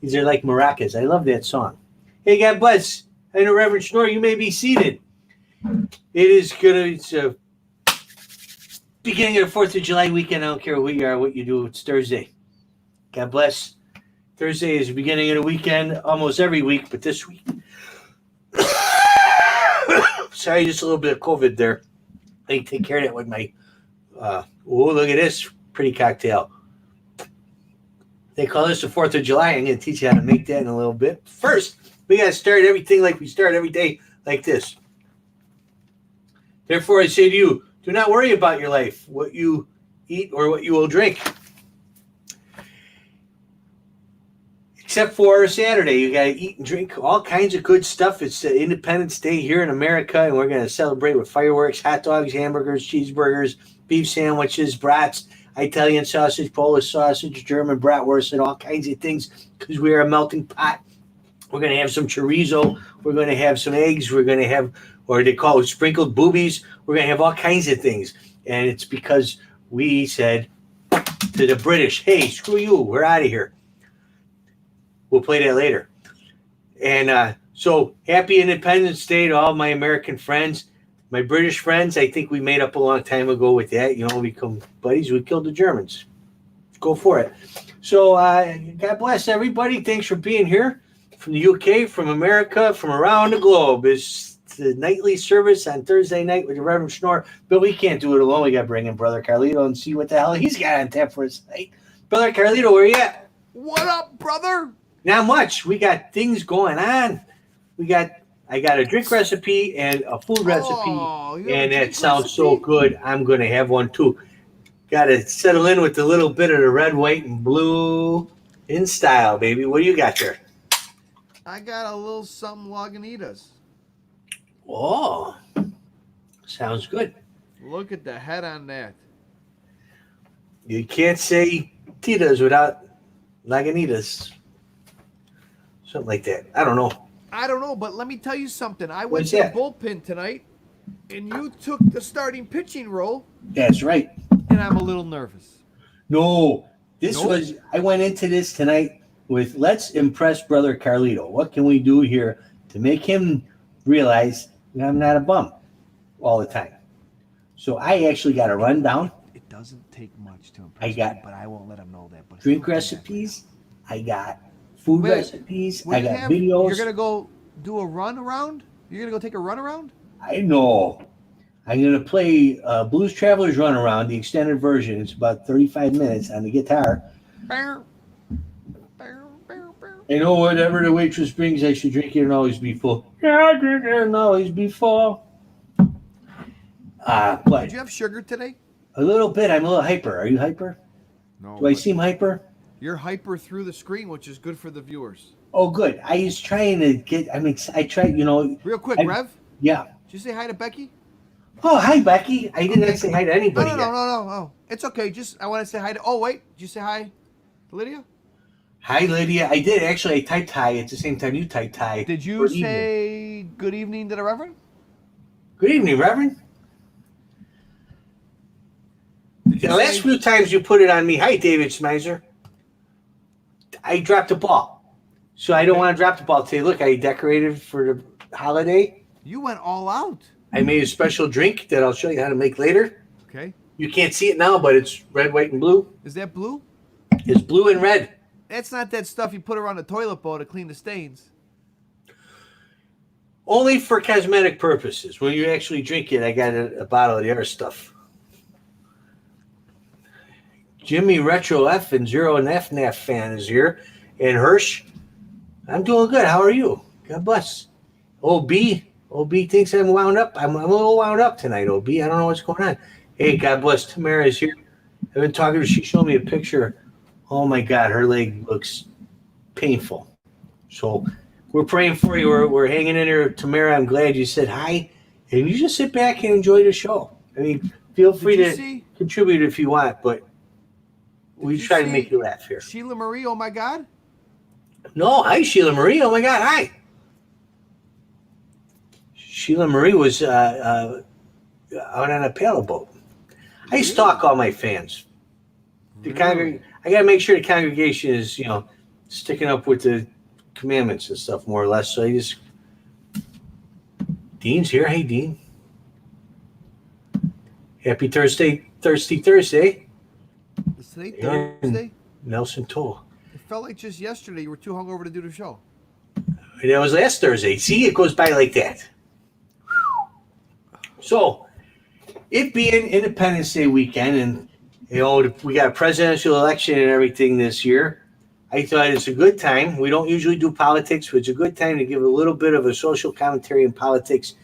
These are like maracas. I love that song. Hey, God bless. I know Reverend Schnorr, you may be seated. It's beginning of the 4th of July weekend. I don't care who you are, what you do. It's Thursday. God bless. Thursday is the beginning of the weekend almost every week, but this week. Sorry, just a little bit of COVID there. I take care of that with my, look at this pretty cocktail. They call this the 4th of July. I'm going to teach you how to make that in a little bit. First, we got to start everything like we start every day, like this. Therefore, I say to you, do not worry about your life, what you eat or what you will drink. Except for Saturday, you got to eat and drink all kinds of good stuff. It's Independence Day here in America, and we're going to celebrate with fireworks, hot dogs, hamburgers, cheeseburgers, beef sandwiches, brats, Italian sausage, Polish sausage, German bratwurst, and all kinds of things because we are a melting pot. We're going to have some chorizo. We're going to have some eggs. We're going to have, or they call it sprinkled boobies. We're going to have all kinds of things. And it's because we said to the British, hey, screw you. We're out of here. We'll play that later. And so happy Independence Day to all my American friends. My British friends, I think we made up a long time ago with that. You know, we become buddies. We killed the Germans. Go for it. So God bless everybody. Thanks for being here from the UK, from America, from around the globe. It's the nightly service on Thursday night with the Reverend Schnorr. But we can't do it alone. We got to bring in Brother Carlito and see what the hell he's got on tap for us tonight. Brother Carlito, where you at? What up, brother? Not much. We got things going on. I got a drink recipe and a food recipe, and that sounds so good. I'm going to have one too. Got to settle in with a little bit of the red, white, and blue in style, baby. What do you got there? I got a little something Lagunitas. Oh, sounds good. Look at the head on that. You can't say Titas without Lagunitas. Something like that. I don't know, but let me tell you something. I went What's to that? the bullpen tonight, and you took the starting pitching role, That's right. and I'm a little nervous. No, I went into this tonight with let's impress Brother Carlito. What can we do here to make him realize that I'm not a bum all the time? So I actually got a rundown. It doesn't take much to impress me, but I won't let him know that. But Drink recipes. I got food recipes. I got videos. You're going to go do a run around? You're going to go take a run around? I know. I'm going to play Blues Travelers Run Around, the extended version. It's about 35 minutes on the guitar. I know whatever the waitress brings, I should drink it and always be full. Yeah, drink it and always be full. Did you have sugar today? A little bit. I'm a little hyper. Are you hyper? No. Do I seem hyper? You're hyper through the screen, which is good for the viewers. Oh, good. I was trying to get, I tried, Real quick, Rev? Yeah. Did you say hi to Becky? Oh, hi, Becky. I didn't say hi to anybody yet. No. It's okay. Just, I want to say hi to, oh, wait. Did you say hi to Lydia? Hi, Lydia. I did. Actually, I typed hi at the same time you typed hi. Did you say good evening to the Reverend? Good evening, Reverend. The last few times you put it on me, hi, David Smizer, I dropped the ball. So I don't want to drop the ball today. Look, I decorated for the holiday. You went all out. I made a special drink that I'll show you how to make later. Okay. You can't see it now, but it's red, white, and blue. Is that blue? It's blue and red. That's not that stuff you put around the toilet bowl to clean the stains. Only for cosmetic purposes. When you actually drink it, I got a bottle of the other stuff. Jimmy Retro F and Zero and FNAF fan is here. And Hirsch, I'm doing good. How are you? God bless. OB thinks I'm wound up. I'm a little wound up tonight, OB. I don't know what's going on. Hey, God bless. Tamara is here. I've been talking to her. She showed me a picture. Oh, my God. Her leg looks painful. So we're praying for you. We're hanging in there. Tamara, I'm glad you said hi. And you just sit back and enjoy the show. I mean, feel free to contribute if you want, but we try to make you laugh here. Sheila Marie, oh, my God. No, hi, Sheila Marie. Oh, my God, hi. Sheila Marie was out on a paddle boat. I stalk all my fans. I got to make sure the congregation is, sticking up with the commandments and stuff more or less. So Dean's here. Hey, Dean. Happy Thursday. Is today Thursday? Nelson Toll. It felt like just yesterday you were too hungover to do the show. That was last Thursday. See, it goes by like that. So, it being Independence Day weekend, and we got a presidential election and everything this year, I thought it's a good time. We don't usually do politics, but it's a good time to give a little bit of a social commentary in politics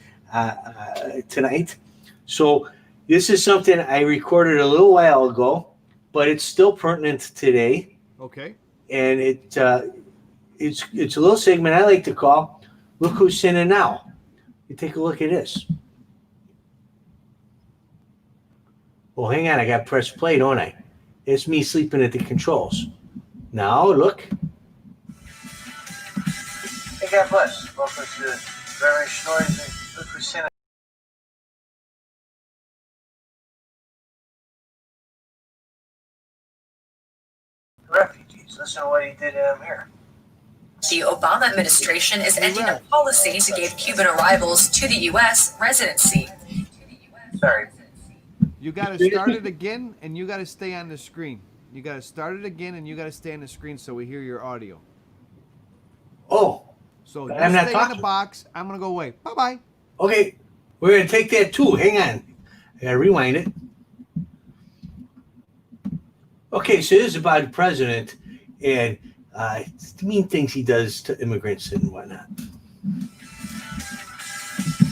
tonight. So, this is something I recorded a little while ago, but it's still pertinent today. Okay. And it's a little segment I like to call "Look Who's Sinning Now." You take a look at this. Well, hang on, I got to press play, don't I? It's me sleeping at the controls. Now, look. Hey, God bless. Welcome to Reverend Schnorr's Look Who's Sinning. Refugees. Listen to what he did here. The Obama administration is ending a policy to give Cuban arrivals to the U.S. residency. Sorry. You got to start it again, and you got to stay on the screen. You got to start it again, and you got to stay on the screen so we hear your audio. Oh. So I'm not stay talking. in the box. I'm going to go away. Bye-bye. Okay. We're going to take that too. Hang on. I got to rewind it. Okay, so this is about the president and the mean things he does to immigrants and whatnot.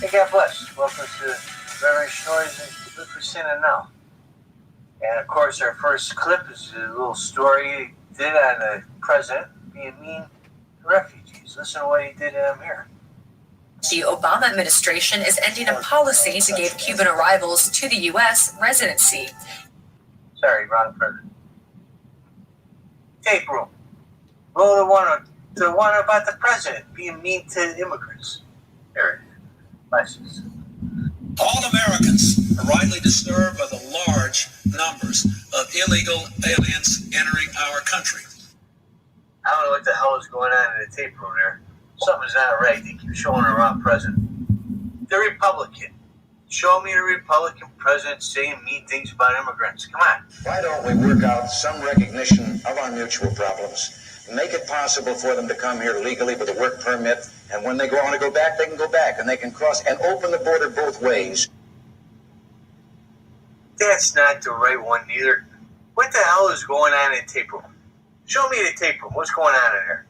Hey, God bless. Welcome to Reverend Schnorr's Look Who's Sinning Now. And, of course, our first clip is a little story he did on the president being mean to refugees. Listen to what he did here. The Obama administration is ending a policy to give Cuban arrivals to the U.S. residency. Sorry, wrong president. Tape room. Roll the one about the president being mean to immigrants. There it is. License. All Americans are rightly disturbed by the large numbers of illegal aliens entering our country. I don't know what the hell is going on in the tape room there. Something's not right. They keep showing the wrong president. The Republican. Show me the Republican president saying mean things about immigrants. Come on. Why don't we work out some recognition of our mutual problems, make it possible for them to come here legally with a work permit, and when they want to go back, they can go back, and they can cross and open the border both ways. That's not the right one either. What the hell is going on in the tape room? Show me the tape room. What's going on in there?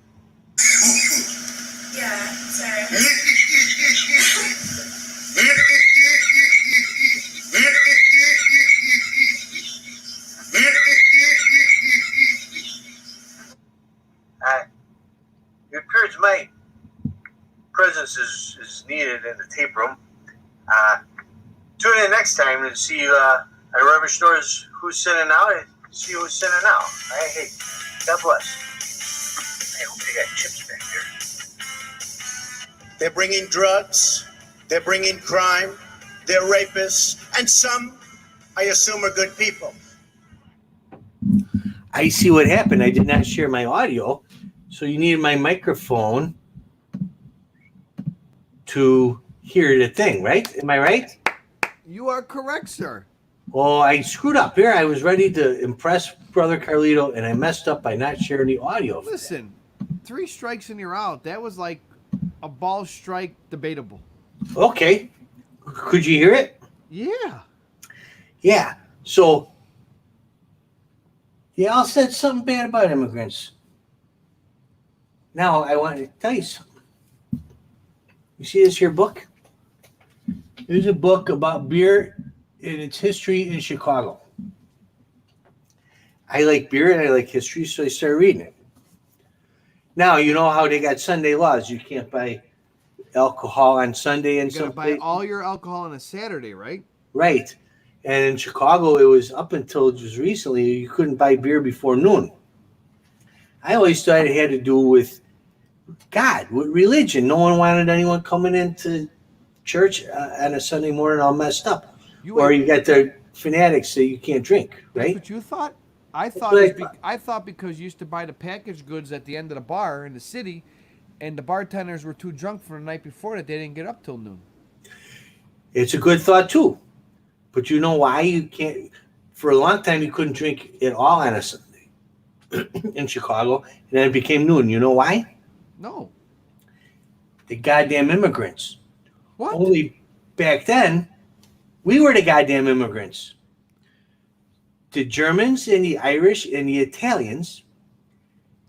Yeah, sorry. It appears my presence is needed in the tape room. Tune in next time and see Reverend Schnorr's Who's Sinning Now and see who's sinning now. All right, hey, God bless. I hope they got chips back there. They're bringing drugs, they're bringing crime, they're rapists, and some, I assume, are good people. I see what happened. I did not share my audio, so you needed my microphone to hear the thing, right? Am I right? You are correct, sir. Well, I screwed up here. I was ready to impress Brother Carlito, and I messed up by not sharing the audio. Listen, 3 strikes and you're out. That was like a ball strike debatable. Okay. Could you hear it? Yeah. Yeah. So, y'all said something bad about immigrants. Now, I want to tell you something. You see this here book? There's a book about beer and its history in Chicago. I like beer and I like history, so I started reading it. Now, you know how they got Sunday laws. You can't buy alcohol on Sunday and You gotta some buy all your alcohol on a Saturday, right? Right. And in Chicago, it was up until just recently, you couldn't buy beer before noon. I always thought it had to do with God, with religion. No one wanted anyone coming into church on a Sunday morning all messed up. You Or you got the fanatics that you can't drink, That's right? what you thought? I thought I thought because you used to buy the packaged goods at the end of the bar in the city, and the bartenders were too drunk from the night before that they didn't get up till noon. It's a good thought too, but you know why you can't? For a long time, you couldn't drink at all on a Sunday in Chicago, and then it became noon. You know why? No. The goddamn immigrants. What? Only back then, we were the goddamn immigrants. The Germans and the Irish and the Italians,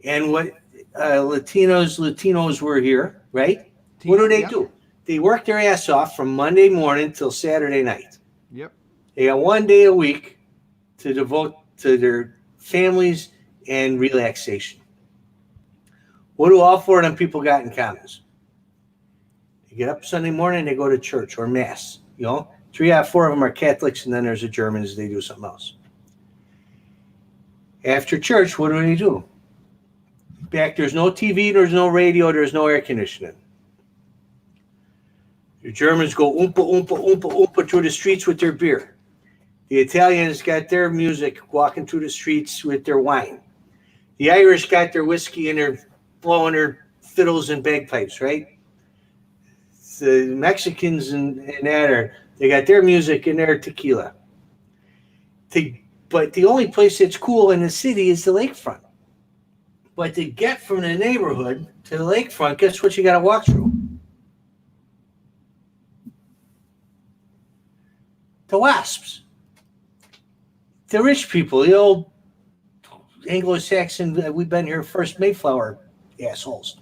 and what Latinos were here, right? What do they do? They work their ass off from Monday morning till Saturday night. Yep. They got 1 day a week to devote to their families and relaxation. What do all four of them people got in common? They get up Sunday morning, they go to church or mass. 3 out of 4 of them are Catholics, and then there's the Germans. They do something else. After church, what do? Back, there's no TV, there's no radio, there's no air conditioning. The Germans go oompa, oompa, oompa, oompa through the streets with their beer. The Italians got their music walking through the streets with their wine. The Irish got their whiskey and they're blowing their fiddles and bagpipes, right? The Mexicans and that they got their music and their tequila. But the only place that's cool in the city is the lakefront. But to get from the neighborhood to the lakefront, guess what you got to walk through? The WASPs. The rich people, the old Anglo-Saxon, we've been here first Mayflower assholes.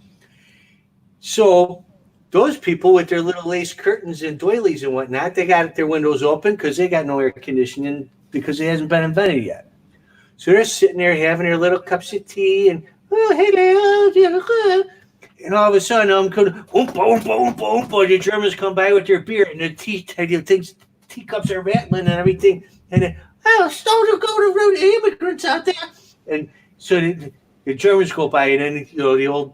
So those people with their little lace curtains and doilies and whatnot, they got their windows open because they got no air conditioning because it hasn't been invented yet. So they're sitting there having their little cups of tea and, oh, hey there, and all of a sudden, I'm going, oompa, oompa, oompa, oompa. The Germans come by with their beer and the teacups are rattling and everything. And then, oh, don't go to root immigrants out there. And so the Germans go by, and then the old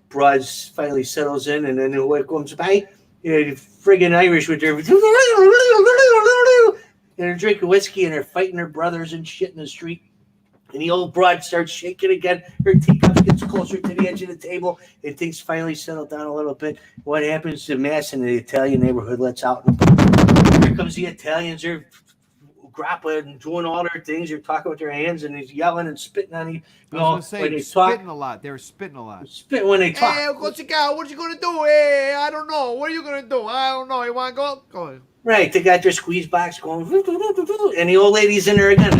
broads finally settles in, and then what comes by? The friggin' Irish with their and they're drinking whiskey and they're fighting their brothers and shit in the street. And the old broad starts shaking again. Her teacup gets closer to the edge of the table, and things finally settle down a little bit. What happens to mass in the Italian neighborhood lets out? Here comes the Italians. They're grappling and doing all their things. They're talking with their hands, and he's yelling and spitting on you. When they spitting a lot. They were spitting a lot. Spit when they talk. Hey, Uncle Chica, what you gonna do? Hey, I don't know. What are you gonna do? I don't know. You wanna go? Go ahead. Right, they got their squeeze box going, and the old lady's in there again,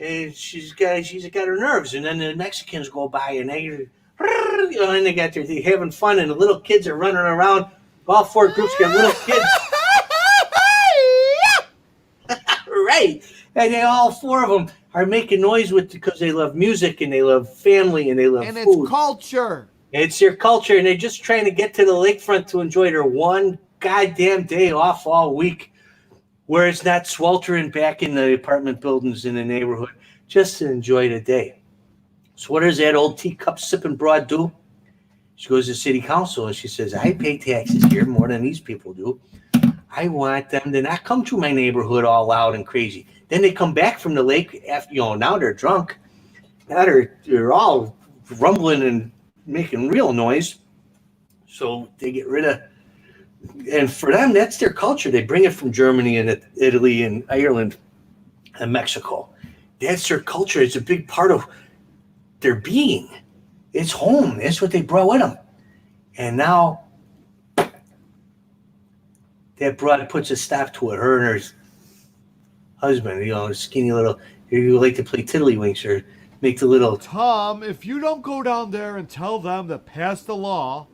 and she's got her nerves. And then the Mexicans go by, and they they're having fun, and the little kids are running around. All 4 groups got little kids. Right, and all 4 of them are making noise because they love music and they love family and they love food. And it's culture. It's their culture, and they're just trying to get to the lakefront to enjoy their one goddamn day off all week, where it's not sweltering back in the apartment buildings in the neighborhood, just to enjoy the day. So what does that old teacup sipping broad do? She goes to city council and she says, I pay taxes here more than these people do. I want them to not come to my neighborhood all loud and crazy. Then they come back from the lake after, now they're drunk. Now they're all rumbling and making real noise. So they get rid of, and for them, that's their culture. They bring it from Germany and Italy and Ireland and Mexico. That's their culture. It's a big part of their being. It's home. That's what they brought with them. And now that broad puts a stop to it. Her and her husband, skinny little, you like to play tiddlywinks or make the little. Tom, if you don't go down there and tell them to pass the law,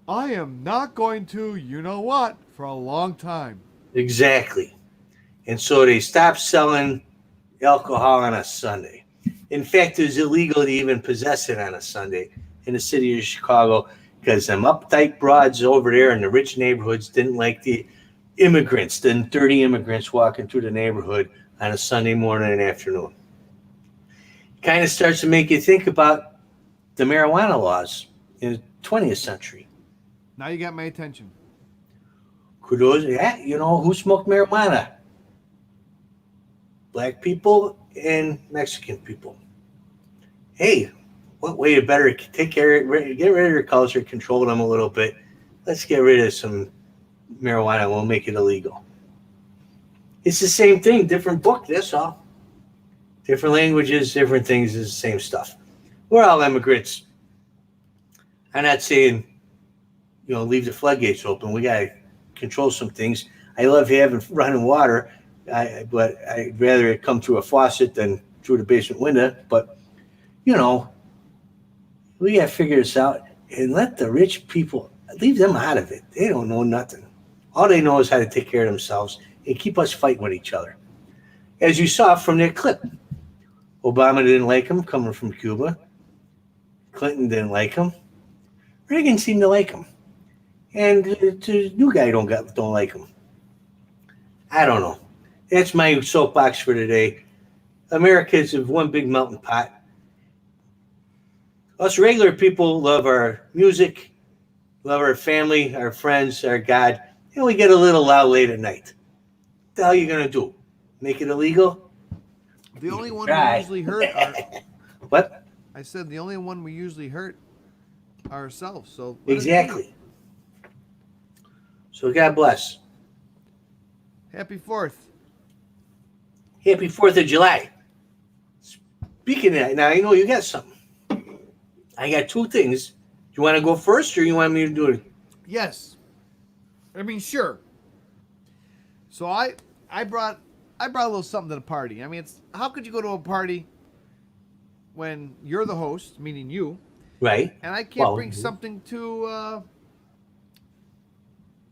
I am not going to, for a long time. Exactly. And so they stopped selling alcohol on a Sunday. In fact, it was illegal to even possess it on a Sunday in the city of Chicago because them uptight broads over there in the rich neighborhoods didn't like the immigrants, the dirty immigrants walking through the neighborhood on a Sunday morning and afternoon. It kind of starts to make you think about the marijuana laws in the 20th century. Now you got my attention. Kudos, who smoked marijuana? Black people and Mexican people. Hey, what way to better take care, get rid of their culture, control them a little bit. Let's get rid of some marijuana. We'll make it illegal. It's the same thing, different book. That's all. Different languages, different things. Is the same stuff. We're all immigrants. I'm not saying, leave the floodgates open. We got to control some things. I love having running water, but I'd rather it come through a faucet than through the basement window. But, we got to figure this out and let the rich people, leave them out of it. They don't know nothing. All they know is how to take care of themselves and keep us fighting with each other. As you saw from that clip, Obama didn't like him coming from Cuba. Clinton didn't like him. Reagan seemed to like him. And the new guy don't like him. I don't know. That's my soapbox for today. America is one big melting pot. Us regular people love our music, love our family, our friends, our God, and we get a little loud late at night. What the hell are you going to do? Make it illegal? The only one we usually hurt are... What? I said the only one we usually hurt ourselves. So exactly. So God bless. Happy 4th. Happy 4th of July. Speaking of that, now I know you got something. I got two things. Do you want to go first or you want me to do it? Yes. I mean, sure. So I brought a little something to the party. I mean, how could you go to a party when you're the host, meaning you, right? And I can't bring something to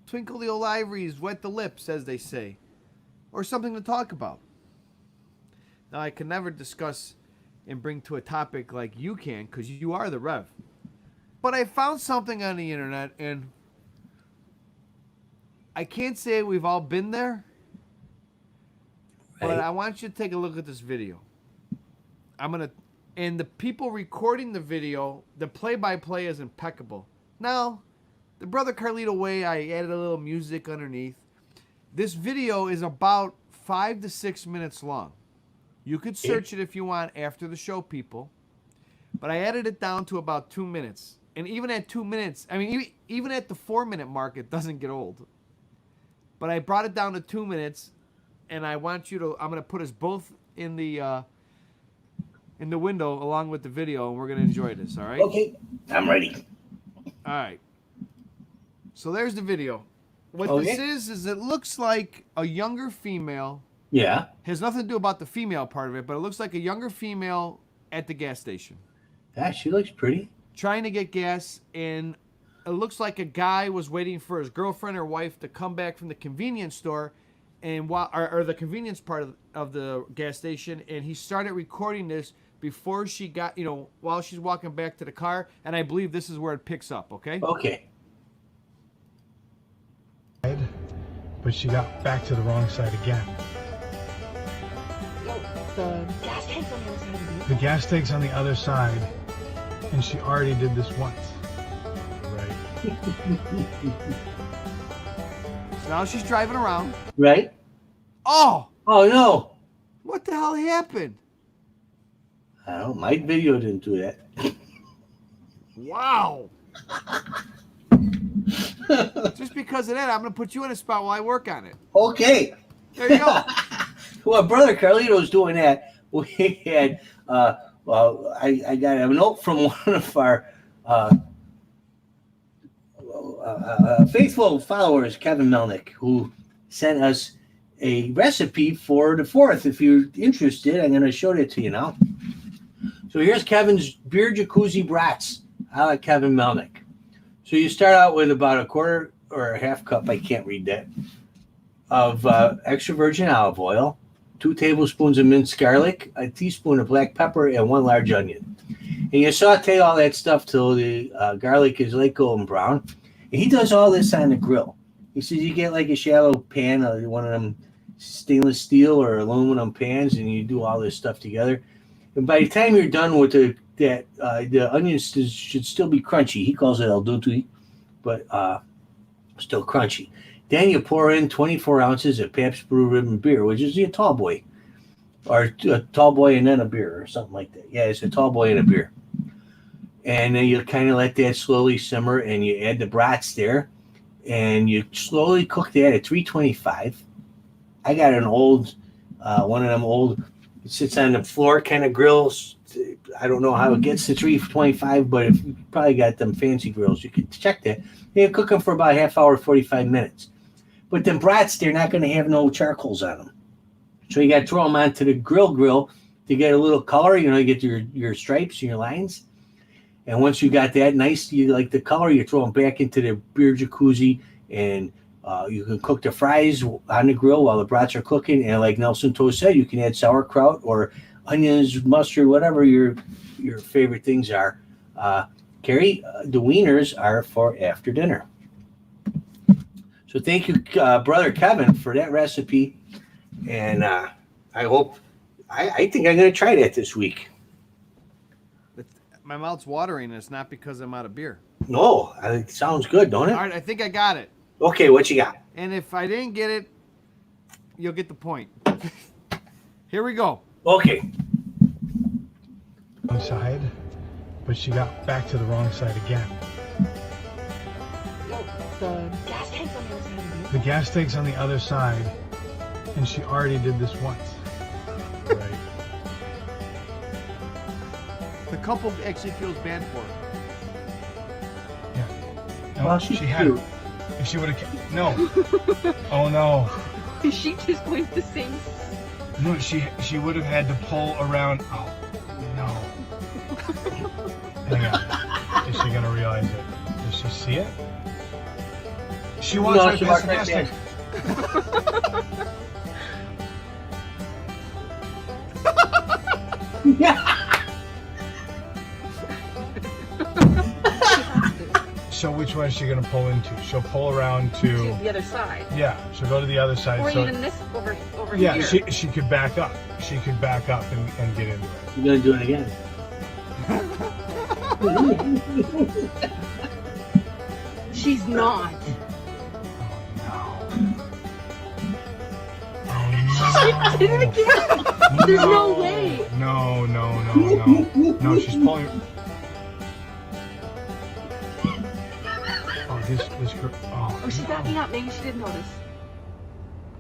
twinkle the old ivories, wet the lips, as they say, or something to talk about. Now, I can never discuss and bring to a topic like you can, because you are the Rev. But I found something on the internet, and I can't say we've all been there, but I want you to take a look at this video. And the people recording the video, the play-by-play is impeccable. Now, the Brother Carlito way, I added a little music underneath. This video is about 5 to 6 minutes long. You could search it if you want after the show, people. But I added it down to about 2 minutes. And even at 2 minutes, I mean, even at the 4-minute mark, it doesn't get old. But I brought it down to 2 minutes, and I want you to, I'm going to put us both in the window along with the video, and we're going to enjoy this, all right? Okay, I'm ready. All right. So there's the video. What this is it looks like a younger female. Yeah. Has nothing to do about the female part of it, but it looks like a younger female at the gas station. Yeah, she looks pretty. Trying to get gas, and it looks like a guy was waiting for his girlfriend or wife to come back from the convenience store, and or the convenience part of the gas station, and he started recording this before she got, while she's walking back to the car, and I believe this is where it picks up, okay? Okay. But she got back to the wrong side again. The gas tank's on the other side, and she already did this once. Right. So now she's driving around. Right. Oh no. What the hell happened? I don't know. My video didn't do that. Wow. Just because of that, I'm going to put you in a spot while I work on it. Okay. There you go. Well, Brother Carlito's doing that. We had, I got a note from one of our faithful followers, Kevin Melnick, who sent us a recipe for the 4th. If you're interested, I'm going to show it to you now. So here's Kevin's Beer Jacuzzi brats. I like Kevin Melnick. So you start out with about a quarter or a half cup, I can't read that, of extra virgin olive oil, 2 tablespoons of minced garlic, a teaspoon of black pepper, and 1 large onion. And you saute all that stuff till the garlic is light golden brown. And he does all this on the grill. He says you get like a shallow pan, one of them stainless steel or aluminum pans, and you do all this stuff together. And by the time you're done with the onions should still be crunchy. He calls it al dente, but still crunchy. Then you pour in 24 ounces of Pabst Blue Ribbon beer, which is a tall boy. or a tall boy and then a beer or something like that. Yeah, it's a tall boy and a beer. And then you kind of let that slowly simmer, and you add the brats there, and you slowly cook that at 325. I got an old, one of them old, it sits on the floor kind of grills. I don't know how it gets to 325, but if you probably got them fancy grills, you can check that. You cook them for about a half hour, 45 minutes. But them brats, they're not going to have no charcoals on them. So you got to throw them onto the grill to get a little color. You get your stripes and your lines. And once you got that nice, you like the color, you throw them back into the beer jacuzzi, and you can cook the fries on the grill while the brats are cooking. And like Nelson Toast said, you can add sauerkraut or onions, mustard, whatever your favorite things are. Carrie, the wieners are for after dinner. So thank you, Brother Kevin, for that recipe. And I think I'm going to try that this week. My mouth's watering, and it's not because I'm out of beer. No, it sounds good, don't it? All right, I think I got it. Okay, what you got? And if I didn't get it, you'll get the point. Here we go. Okay. Wrong side, but she got back to the wrong side again. No, the gas tank's on the other side. The gas tank's on the other side, and she already did this once. Right. The couple actually feels bad for her. Yeah. No, Well, she's she had cute. it. If she would have, no. Oh no. Is she just going to sing? No, she would have had to pull around. Oh no. Hang on. Is she gonna realize it? Does she see it? She walks right past the gas tank. So which one is she gonna pull into? She'll pull around to The other side. yeah. She'll go to the other side. Or so even this over yeah, here. she could back up. She could back up and get into it. You're going to do it again. She's not. Oh She did it again. There's no way. no. No, she's pulling. Oh, this girl. Oh, Oh, she's backing up. Maybe she didn't notice.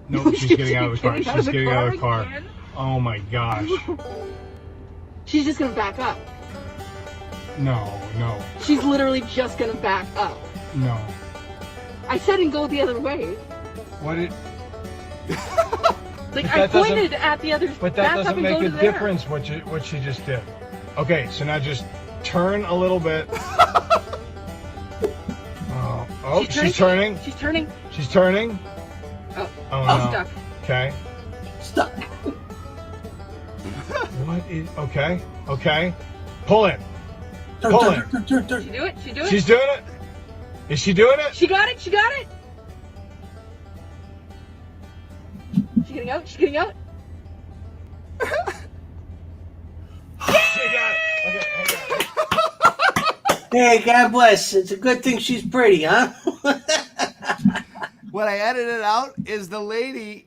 no, she's getting out of the car. Getting out She's of the getting out of the car car. again? Oh my gosh. She's just gonna back up. No. She's literally just gonna back up. No. I said and go the other way. What did? Like But I that doesn't- pointed at the other. But back that up doesn't and make go a to there. difference what she just did. Okay, so now just turn a little bit. Oh, she's turning. She's turning. She's turning. Oh, Oh she's no. stuck. Okay. Stuck. What is? Okay. Pull it. Turn. She do it. She do it. She's doing it. Is she doing it? She got it. She got it. She's getting out. She's getting out. She got it. Okay, hang on. Hey, God bless. It's a good thing she's pretty, huh? What I edited out is the lady.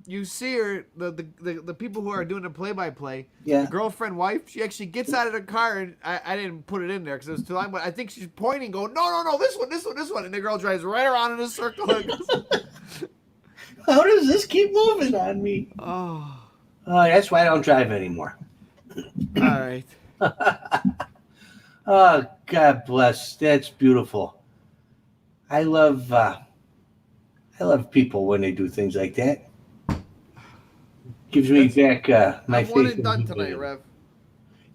You see her, the people who are doing the play-by-play, Yeah. the girlfriend, wife, she actually gets out of the car, and I didn't put it in there because it was too long, but I think she's pointing, going, no, this one, and the girl drives right around in a circle. How does this keep moving on me? Oh, That's why I don't drive anymore. all right. Oh, God bless. That's beautiful. I love people when they do things like that. Gives me back my I'm faith. one in and done people. tonight, Rev.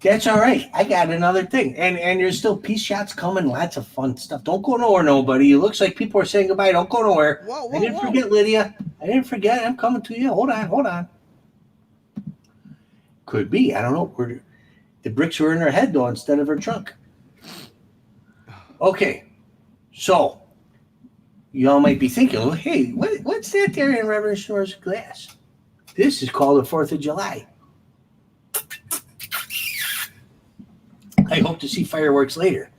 That's all right. I got another thing. And there's still peace shots coming. Lots of fun stuff. Don't go nowhere, nobody. It looks like people are saying goodbye. Don't go nowhere. Whoa, I didn't forget, Lydia. I didn't forget. I'm coming to you. Hold on. Could be. I don't know. The bricks were in her head, though, instead of her trunk. Okay. So, y'all might be thinking, well, hey, what's that there in Reverend Schnorr's glass? This is called the 4th of July. I hope to see fireworks later.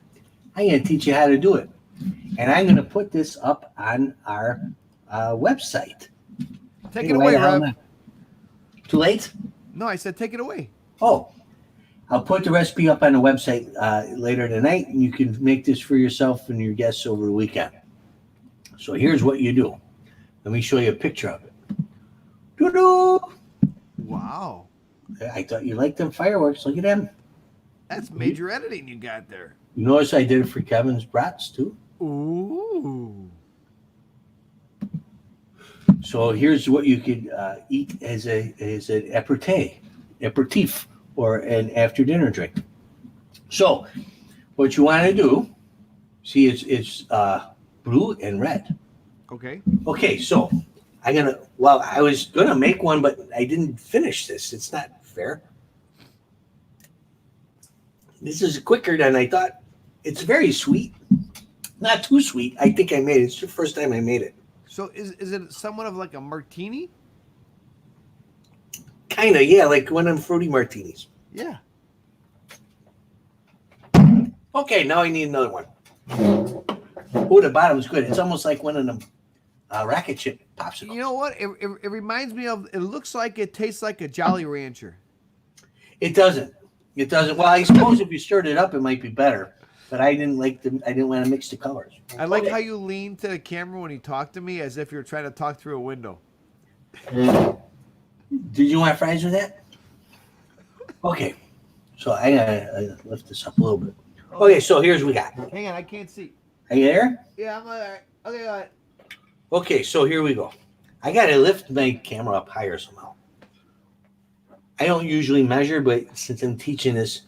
I'm going to teach you how to do it. And I'm going to put this up on our website. Take it away, Rev. Too late? No, I said take it away. Oh, I'll put the recipe up on the website later tonight, and you can make this for yourself and your guests over the weekend. So here's what you do. Let me show you a picture of it. Doo-doo! Wow. I thought you liked them fireworks. Look at them. That's major editing you got there. You notice I did it for Kevin's brats too? Ooh. So here's what you could eat as an aperitif, or an after dinner drink. So what you want to do, see, it's blue and red. Okay. Okay, so I was gonna make one, but I didn't finish this. It's not fair. This is quicker than I thought. It's very sweet. Not too sweet. I think I made it. It's the first time I made it. So is it somewhat of like a martini? Kinda, yeah, like one of them fruity martinis. Yeah. Okay, now I need another one. Oh, the bottom's good. It's almost like one of them racket chip popsicles. You know what? It reminds me of. It looks like it tastes like a Jolly Rancher. It doesn't. It doesn't. Well, I suppose if you stirred it up, it might be better. But I didn't want to mix the colors. I like how you lean to the camera when you talk to me, as if you're trying to talk through a window. Did you want fries with that? Okay. So I gotta lift this up a little bit. Okay, so here's what we got. Hang on, I can't see. Are you there? Yeah, I'm all right. Okay, all right. Okay, so here we go. I gotta lift my camera up higher somehow. I don't usually measure, but since I'm teaching this,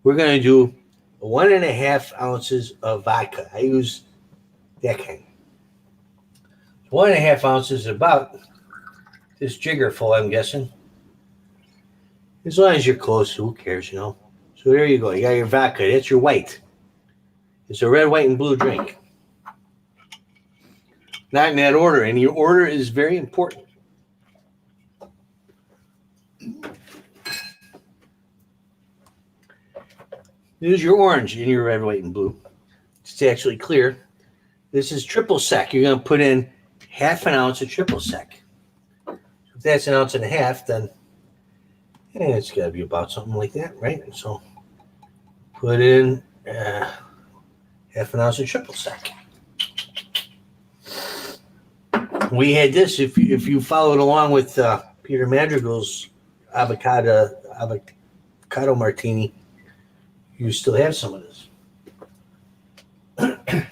we're gonna do 1.5 ounces of vodka. I use that kind. 1.5 ounces is about this jigger full, I'm guessing. As long as you're close, who cares, you know? So there you go. You got your vodka. That's your white. It's a red, white, and blue drink. Not in that order, and your order is very important. Here's your orange in your red, white, and blue. It's actually clear. This is triple sec. You're going to put in 1/2 ounce of triple sec. If that's 1.5 ounces, then it's got to be about something like that, right? So put in 1/2 ounce of triple sec. We had this, if you followed along with Peter Madrigal's avocado martini, you still have some of this. Then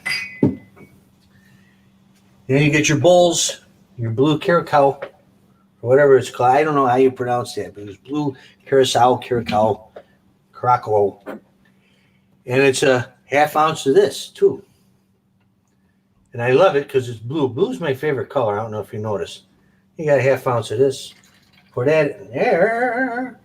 you get your bowls, your blue curacao, or whatever it's called. I don't know how you pronounce that, but it's blue curacao. And it's a 1/2 ounce of this, too. And I love it because it's blue. Blue's my favorite color. I don't know if you noticed. You got a 1/2 ounce of this. Pour that in there.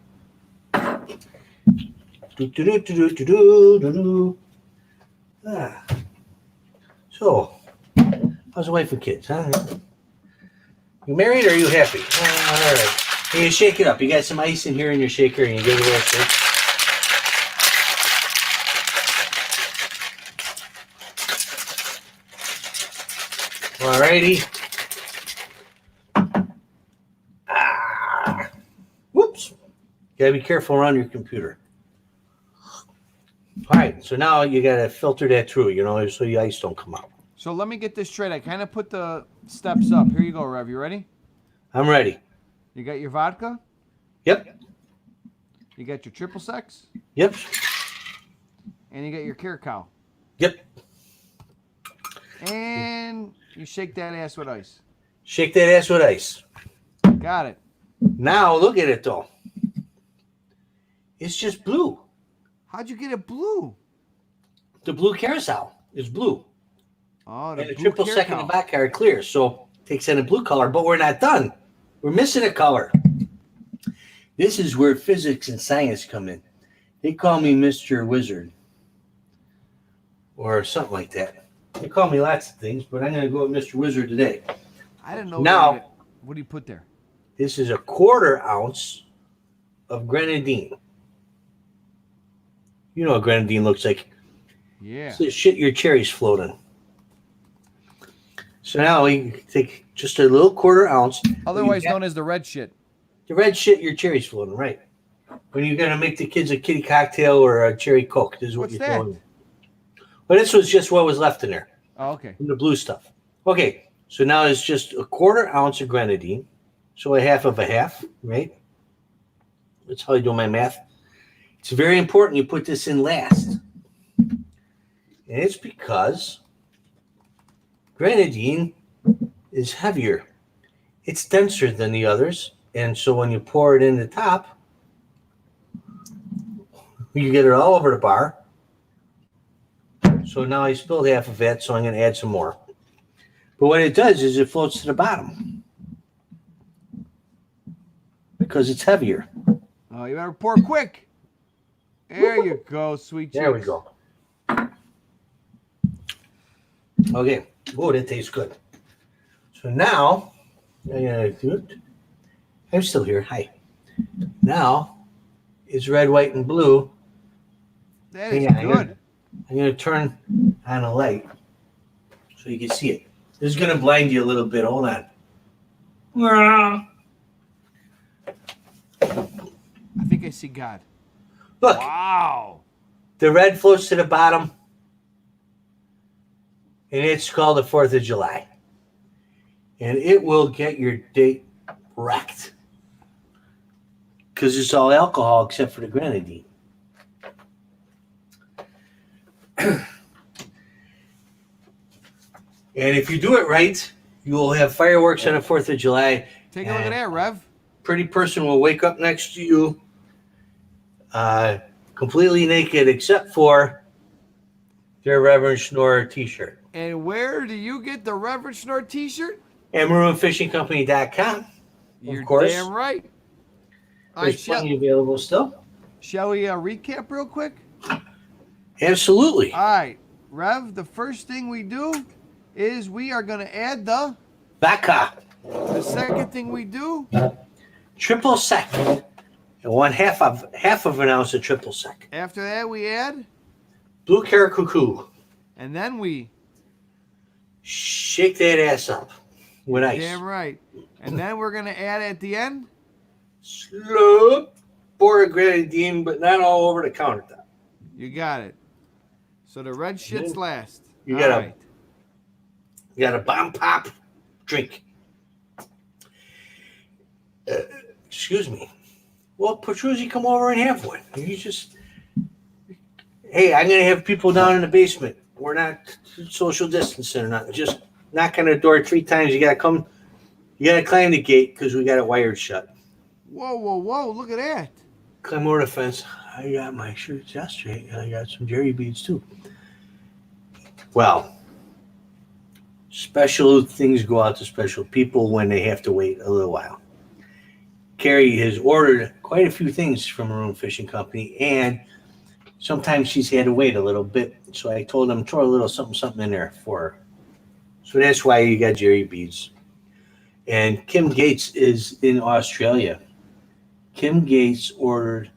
So, how's the wife and kids? Huh? You married or are you happy? All right. Hey, you shake it up. You got some ice in here in your shaker and you give it a little shake. Alrighty. Whoops. Gotta be careful around your computer. All right, so now you gotta filter that through, you know, so the ice don't come out. So let me get this straight. I kind of put the steps up. Here you go, Rev. You ready? I'm ready. You got your vodka? Yep. You got your triple secs? Yep. And you got your curacao? Yep. And you shake that ass with ice. Shake that ass with ice. Got it. Now look at it though. It's just blue. How'd you get it blue? The blue carousel is blue. Oh, and the triple sec and the vodka are clear, so it takes in a blue color, but we're not done. We're missing a color. This is where physics and science come in. They call me Mr. Wizard. Or something like that. They call me lots of things, but I'm going to go with Mr. Wizard today. I didn't know. Now, what do you put there? This is a 1/4 ounce of grenadine. You know what grenadine looks like. Yeah. It's the shit your cherries floating. So now we take just a little 1/4 ounce. Otherwise known as the red shit. The red shit, your cherries floating, right? When you're gonna make the kids a kitty cocktail or a cherry coke, this is what What's you're that? throwing in. But this was just what was left in there. Oh, okay. In the blue stuff. Okay, so now it's just a 1/4 ounce of grenadine. So a half of a half, right? That's how I do my math. It's very important you put this in last. And it's because grenadine is heavier. It's denser than the others. And so when you pour it in the top, you get it all over the bar. So now I spilled half of it, so I'm going to add some more. But what it does is it floats to the bottom because it's heavier. Oh, you better pour quick. There you go, sweet cheeks. There we go. Okay. Oh, that tastes good. So now, I'm going to do it. I'm still here. Hi. Now, it's red, white, and blue. That is Hang on, good. I'm going to turn on a light so you can see it. This is going to blind you a little bit. Hold on. I think I see God. Look, Wow. the red floats to the bottom, and it's called the 4th of July. And it will get your date wrecked because it's all alcohol except for the grenadine. And if you do it right, you will have fireworks on the 4th of July. Take a look at that, Rev. Pretty person will wake up next to you completely naked except for their Reverend Schnorr t-shirt. And where do you get the Reverend Schnorr t-shirt? And maroonfishingcompany.com. You're Of course. damn right. All There's right, plenty available still. shall we recap real quick? Absolutely. All right, Rev, the first thing we do is we are going to add the... Vodka. The second thing we do... Triple sec. And half of an ounce of triple sec. After that, we add... Blue Carrot Cuckoo. And then we... Shake that ass up with ice. Damn right. And then we're going to add at the end... Slow pour of grenadine, but not all over the countertop. You got it. So the red shit's last. You All got right. a bomb pop drink. Excuse me. Well, Petruzzi, come over and have one. You just, hey, I'm gonna have people down in the basement. We're not social distancing or nothing. Just knock on the door 3 times. You gotta come. You gotta climb the gate because we got it wired shut. Whoa, whoa, whoa. Look at that. Climb over the fence. I got my shirts yesterday, and I got some jerry beads too. Well, special things go out to special people when they have to wait a little while. Carrie has ordered quite a few things from her own fishing company, and sometimes she's had to wait a little bit. So I told them, throw a little something in there for her. So that's why you got jerry beads. And Kim Gates is in Australia. Kim Gates ordered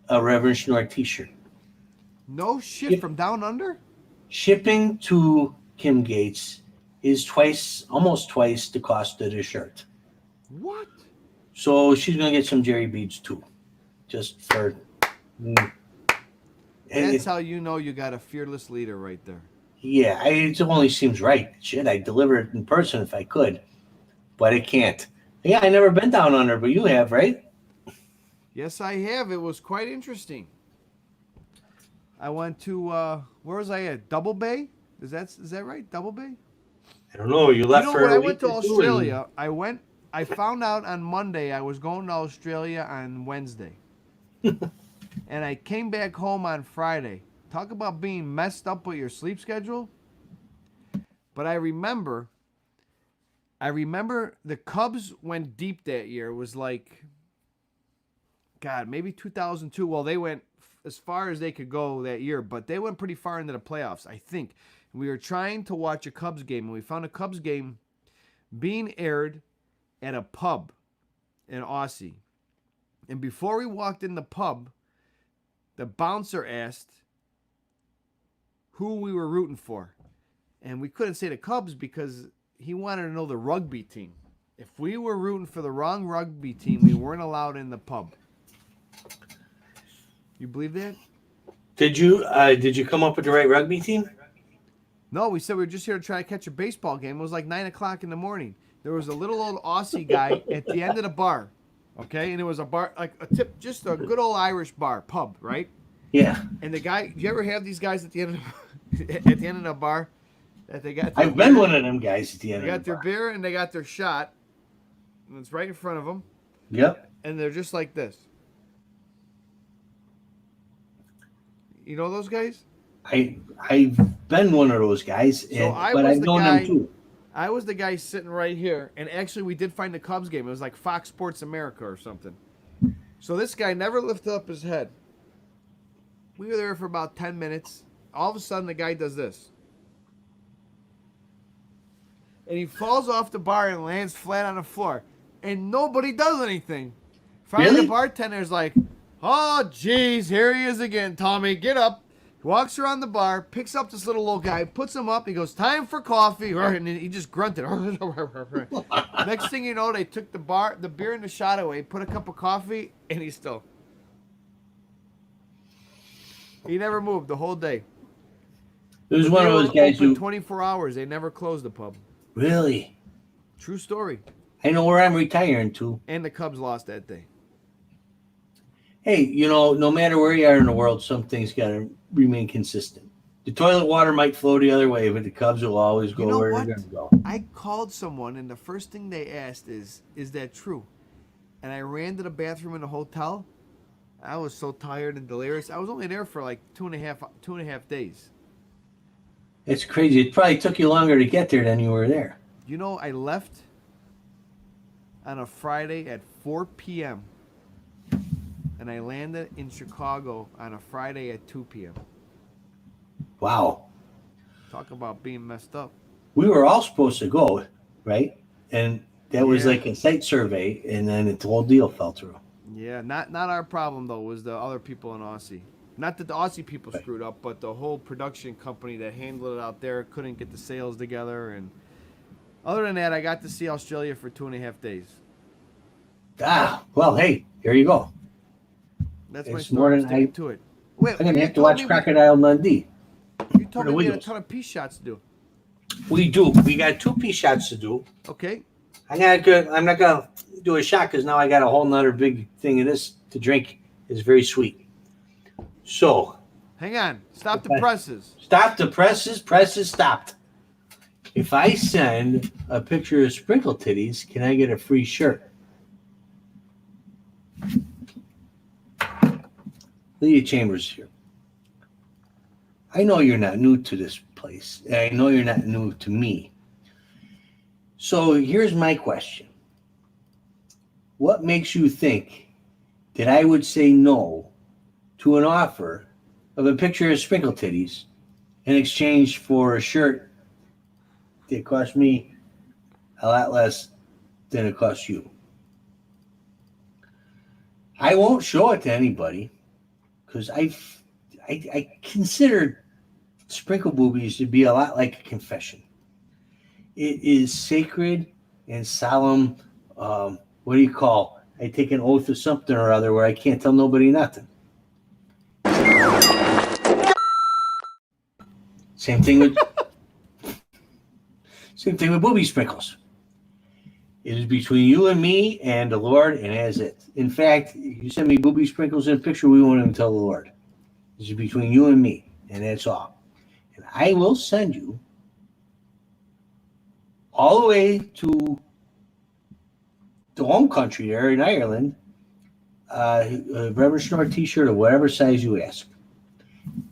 a Reverend Schnorr t-shirt. No shit, from down under? Shipping to Kim Gates is almost twice the cost of the shirt. What? So she's going to get some jerry beads too. Just for... That's how you know you got a fearless leader right there. Yeah, it only seems right. Shit, I'd deliver it in person if I could. But I can't. Yeah, I never been down under, but you have, right? Yes, I have. It was quite interesting. I went to, where was I at? Double Bay? Is that right? Double Bay? I don't know. You left for when a I week went to or two Australia, I found out on Monday I was going to Australia on Wednesday. And I came back home on Friday. Talk about being messed up with your sleep schedule. But I remember the Cubs went deep that year. It was like, God, maybe 2002. Well, they went as far as they could go that year, but they went pretty far into the playoffs, I think. We were trying to watch a Cubs game, and we found a Cubs game being aired at a pub in Aussie. And before we walked in the pub, the bouncer asked who we were rooting for. And we couldn't say the Cubs because he wanted to know the rugby team. If we were rooting for the wrong rugby team, we weren't allowed in the pub. You believe that? Did you come up with the right rugby team? No, we said we were just here to try to catch a baseball game. It was like 9 o'clock in the morning. There was a little old Aussie guy at the end of the bar, okay? And it was a bar, like just a good old Irish bar, pub, right? Yeah. And the guy, do you ever have these guys at the end of the bar? That they got. I've been one of them guys at the end. They got their beer and they got their shot, and it's right in front of them. Yep. And they're just like this. You know those guys? I've been one of those guys, but I've known them too. I was the guy sitting right here, and actually we did find the Cubs game. It was like Fox Sports America or something. So this guy never lifted up his head. We were there for about 10 minutes. All of a sudden, the guy does this. And he falls off the bar and lands flat on the floor. And nobody does anything. Finally, Really? the bartender's like, oh, geez, here he is again, Tommy. Get up. He walks around the bar, picks up this little old guy, puts him up. He goes, time for coffee. And he just grunted. Next thing you know, they took the beer and the shot away, put a cup of coffee, and he's still. He never moved the whole day. It was one of those guys who 24 hours. They never closed the pub. Really. True story. I know where I'm retiring to. And the Cubs lost that day. Hey, no matter where you are in the world, some things got to remain consistent. The toilet water might flow the other way, but the Cubs will always go where they're going to go. I called someone, and the first thing they asked is that true? And I ran to the bathroom in the hotel. I was so tired and delirious. I was only there for like two and a half days. It's crazy. It probably took you longer to get there than you were there. I left on a Friday at 4 p.m. and I landed in Chicago on a Friday at 2 p.m. Wow. Talk about being messed up. We were all supposed to go, right? And that was like a site survey, and then the whole deal fell through. Yeah, not our problem, though, was the other people in Aussie. Not that the Aussie people screwed up, but the whole production company that handled it out there couldn't get the sales together. And other than that, I got to see Australia for 2.5 days. Well, hey, here you go. That's my It's story. more than Stick to it. Wait, I'm going to have to watch Crocodile Dundee. You told me we had a ton of pea shots to do. We do. We got 2 pea shots to do. Okay. I'm not gonna do a shot because now I got a whole nother big thing of this to drink. It's very sweet. So, hang on. Stop the presses. Stop the presses. Presses stopped. If I send a picture of Sprinkle Titties, can I get a free shirt? Lydia Chambers here. I know you're not new to this place. I know you're not new to me. So here's my question. What makes you think that I would say no to an offer of a picture of Sprinkle Titties in exchange for a shirt that cost me a lot less than it costs you? I won't show it to anybody because I consider Sprinkle Boobies to be a lot like a confession. It is sacred and solemn. What do you call? I take an oath of something or other where I can't tell nobody nothing. Same thing with booby sprinkles. It is between you and me and the Lord, and that's it. In fact, if you send me booby sprinkles in a picture, we won't even tell the Lord. This is between you and me, and that's all. And I will send you all the way to the home country there in Ireland, a Reverend Snore t-shirt of whatever size you ask,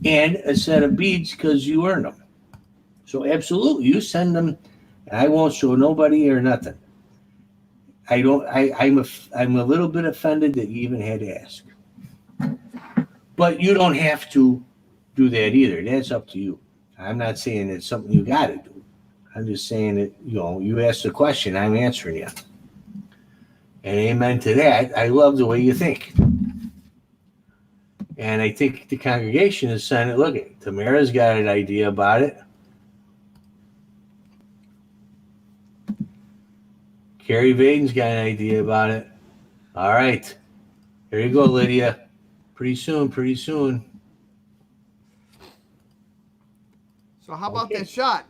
and a set of beads because you earned them. So absolutely, you send them, and I won't show nobody or nothing. I'm a little bit offended that you even had to ask. But you don't have to do that either. That's up to you. I'm not saying it's something you got to do. I'm just saying that, you asked the question, I'm answering you. And amen to that. I love the way you think. And I think the congregation is saying, look, Tamara's got an idea about it. Carrie Vaden's got an idea about it. All right. Here you go, Lydia. Pretty soon. So how about that shot?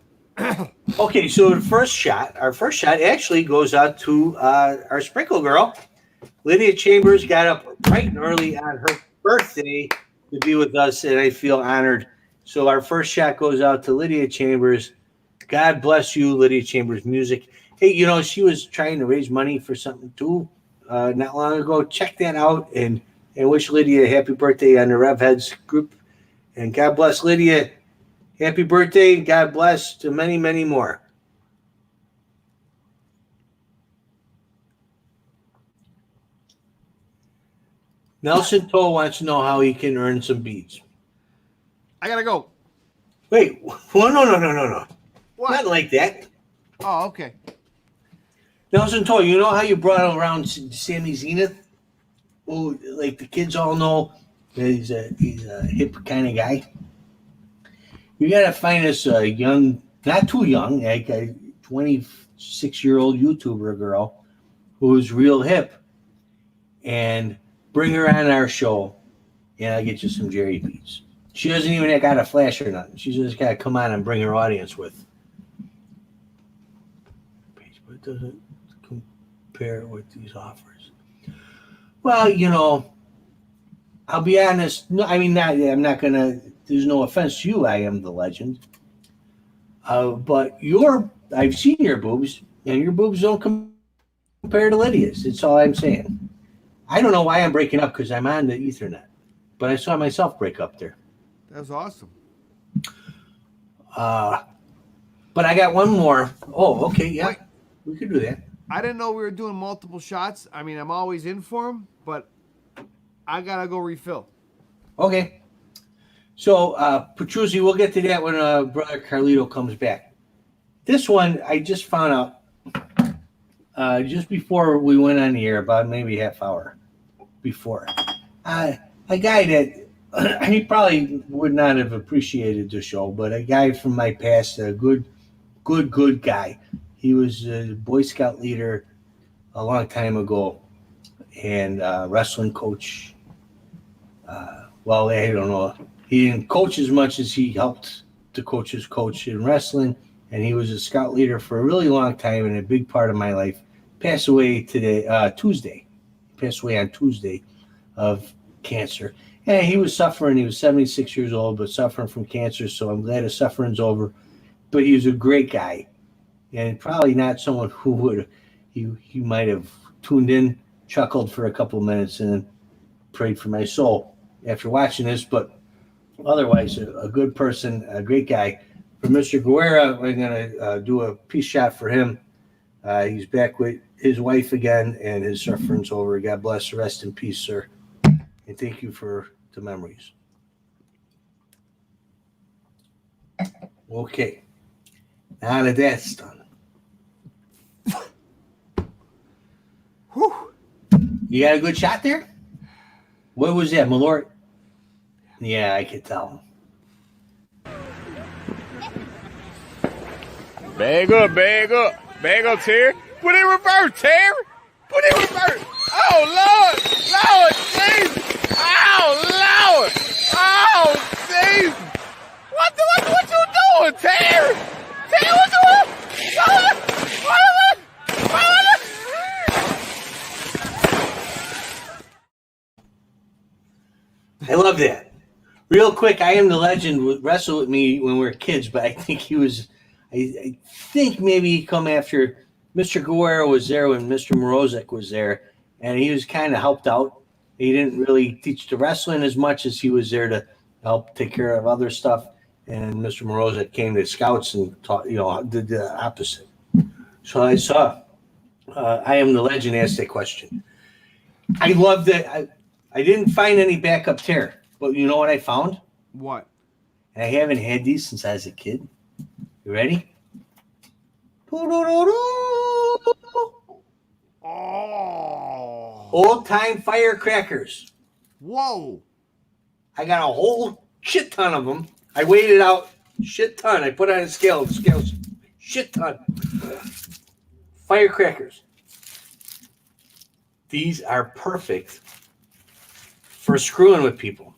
Okay, so our first shot actually goes out to our sprinkle girl. Lydia Chambers got up bright and early on her birthday to be with us, and I feel honored. So our first shot goes out to Lydia Chambers. God bless you, Lydia Chambers Music. Hey, she was trying to raise money for something too not long ago. Check that out and wish Lydia a happy birthday on the Rev Heads group. And God bless Lydia. Happy birthday. God bless to many, many more. Nelson Toll wants to know how he can earn some beads. I gotta go. Wait, well, no. What? Not like that. Oh, okay. Nelson Toll, you know how you brought around Sammy Zenith? Oh, like the kids all know that he's a hip kind of guy. You gotta find us a young, not too young, like a 26-year-old YouTuber girl who's real hip, and bring her on our show, and I'll get you some Jerry beads. She doesn't even got a flash or nothing. She's just got to come on and bring her audience with. But doesn't compare with these offers. Well, I'll be honest. No, I mean, I'm not going to, there's no offense to you. I am the legend. But I've seen your boobs, and your boobs don't compare to Lydia's. That's all I'm saying. I don't know why I'm breaking up because I'm on the Ethernet, but I saw myself break up there. That was awesome. But I got one more. Oh, okay, yeah, we could do that. I didn't know we were doing multiple shots. I mean, I'm always in for them, but I gotta go refill. Okay. So, Petruzzi, we'll get to that when Brother Carlito comes back. This one, I just found out just before we went on the air, about maybe half hour before. A guy that he probably would not have appreciated the show, but a guy from my past, a good guy. He was a Boy Scout leader a long time ago and wrestling coach. Well, I don't know. He didn't coach as much as he helped the coaches coach in wrestling, and he was a scout leader for a really long time and a big part of my life. Passed away today, Tuesday. Passed away on Tuesday of cancer. And he was suffering. He was 76 years old, but suffering from cancer, so I'm glad his suffering's over. But he was a great guy, and probably not someone who would, he might have tuned in, chuckled for a couple of minutes, and then prayed for my soul after watching this, but otherwise a good person, a great guy. For Mr. Guerra, we're going to do a peace shot for him. He's back with his wife again, and his suffering's over. God bless. Rest in peace, sir. And thank you for the memories. Okay. Now that that's done. Whew. You got a good shot there? What was that, Malort? Yeah, I could tell. Bag up, Terry. Put it in reverse, Terry. Put it in reverse. Oh, Lord, Jesus. Oh, Lord. Oh, Jesus. What you doing, Terry? Terry, what you doing? I love that. Real quick, I Am the Legend would wrestle with me when we were kids, but I think he was, I think maybe he come after Mr. Guerrero was there when Mr. Morozic was there, and he was kind of helped out. He didn't really teach the wrestling as much as he was there to help take care of other stuff. And Mr. Morozic came to scouts and taught, did the opposite. So I saw I Am the Legend ask that question. I love that. I didn't find any backup tear, but you know what I found? What? And I haven't had these since I was a kid. You ready? Oh. Old-time firecrackers. Whoa. I got a whole shit ton of them. I weighed it out. Shit ton. I put on a scale. Shit ton. Firecrackers. These are perfect for screwing with people.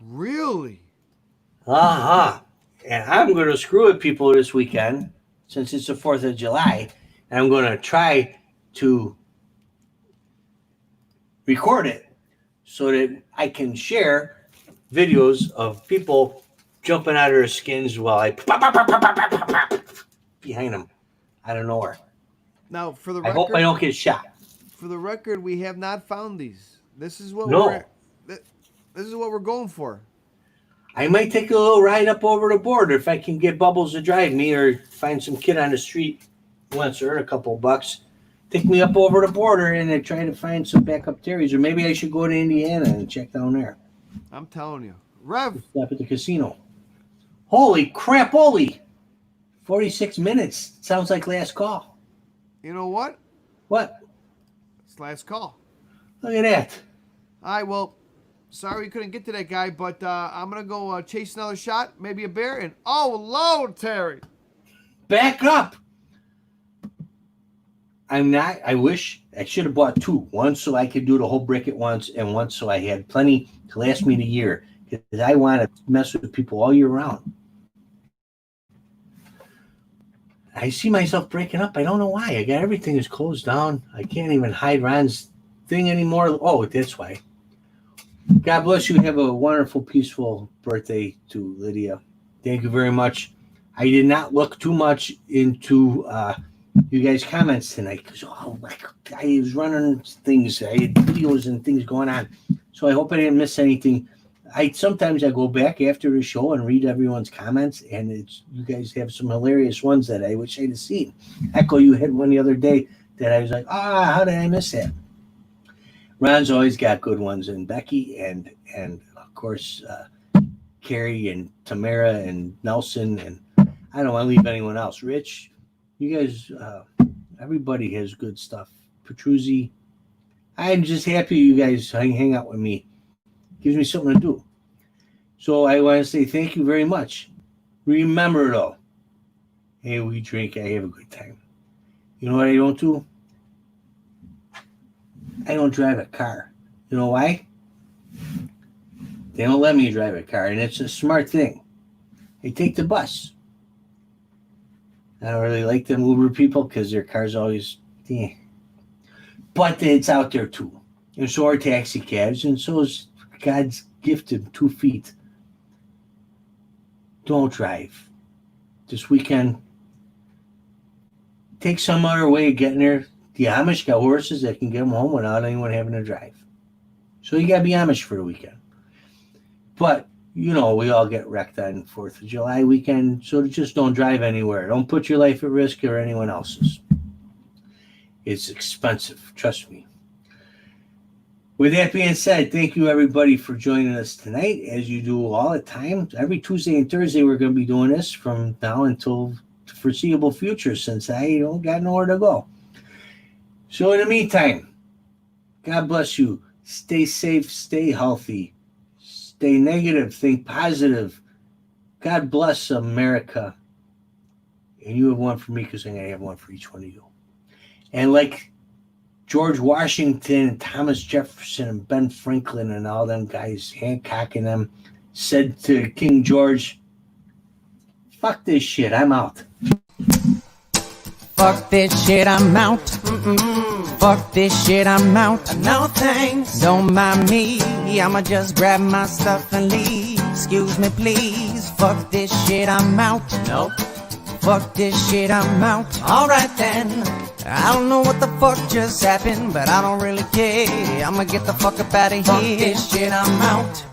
Really? And I'm going to screw with people this weekend since it's the 4th of July. And I'm going to try to record it so that I can share videos of people jumping out of their skins while I behind them out of nowhere. Now, for the I record, hope I don't get shot. For the record, we have not found these. This is what this is what we're going for. I might take a little ride up over the border if I can get Bubbles to drive me, or find some kid on the street who wants to earn a couple bucks. Take me up over the border and I try to find some backup Terry's, or maybe I should go to Indiana and check down there. I'm telling you, Rev. Stop at the casino. Holy crap! Holy, 46 minutes. Sounds like last call. You know what? What? It's last call. Look at that. All right. Well, sorry we couldn't get to that guy, but I'm gonna go chase another shot, maybe a bear, and Lord, Terry. Back up. I wish I should have bought two. One so I could do the whole brick at once, and one so I had plenty to last me the year. Because I want to mess with people all year round. I see myself breaking up. I don't know why. I got everything is closed down. I can't even hide Ron's thing anymore. Oh, that's why. God bless you. Have a wonderful, peaceful birthday to Lydia. Thank you very much. I did not look too much into you guys' comments tonight because I was running things. I had videos and things going on. So I hope I didn't miss anything. Sometimes I go back after the show and read everyone's comments, and you guys have some hilarious ones that I wish I'd have seen. Echo, you had one the other day that I was like, how did I miss that? Ron's always got good ones, and Becky and of course Carrie and Tamara and Nelson, and I don't want to leave anyone else. Rich, you guys, everybody has good stuff. Petruzzi, I'm just happy you guys hang out with me. Gives me something to do. So I want to say thank you very much. Remember though, hey, we drink, I have a good time. You know what I don't do? I don't drive a car. You know why? They don't let me drive a car, and it's a smart thing. They take the bus. I don't really like them Uber people because their car's always, but it's out there too. And so are taxi cabs, and so is God's gifted 2 feet. Don't drive. This weekend, take some other way of getting there. The Amish got horses that can get them home without anyone having to drive. So you got to be Amish for the weekend. But, we all get wrecked on 4th of July weekend, so just don't drive anywhere. Don't put your life at risk or anyone else's. It's expensive, trust me. With that being said, thank you everybody for joining us tonight, as you do all the time. Every Tuesday and Thursday, we're going to be doing this from now until the foreseeable future, since I don't got nowhere to go. So in the meantime, God bless you. Stay safe, stay healthy, stay negative, think positive. God bless America. And you have one for me because I'm going to have one for each one of you. And like George Washington and Thomas Jefferson and Ben Franklin and all them guys, Hancock and them, said to King George, fuck this shit, I'm out. Fuck this shit, I'm out. Mm-mm. Fuck this shit, I'm out. No thanks. Don't mind me, I'ma just grab my stuff and leave. Excuse me, please. Fuck this shit, I'm out. Nope. Fuck this shit, I'm out. Alright then. I don't know what the fuck just happened, but I don't really care. I'ma get the fuck up out of here. Fuck this shit, I'm out.